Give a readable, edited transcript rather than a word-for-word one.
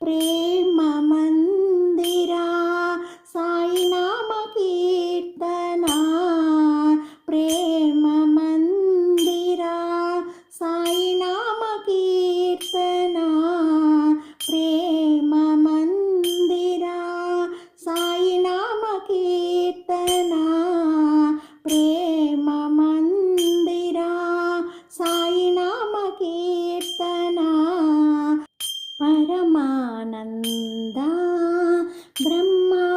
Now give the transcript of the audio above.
ప్రేమ మందిరా సాయి నామ కీర్తన ప్రేమ మందిరా సాయి నామ కీర్తన ప్రేమ మందిరా సాయి నామ కీర్తన ప్రేమ మందిరా సాయి నామ కీర్తన పరమానంద బ్రహ్మానంద